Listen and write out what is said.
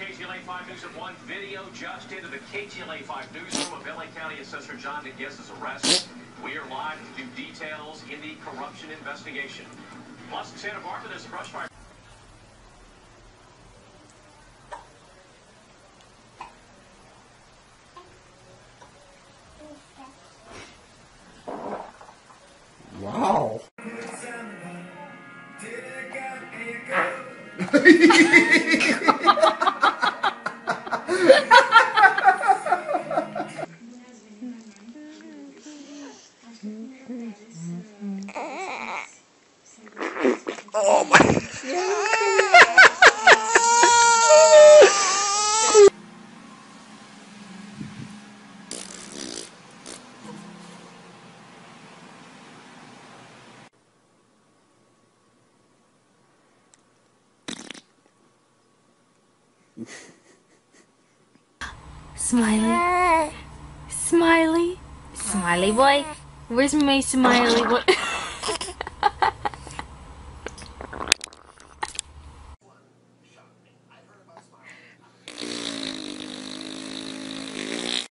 KTLA5 News at 1 video just into the KTLA5 newsroom of LA County Assessor John DeGuista's arrest. We are live to do details in the corruption investigation. Plus in Santa Barbara, there's a brush fire. Wow. Oh my. Smiley. Smiley. Smiley boy. Where's my smiley boy?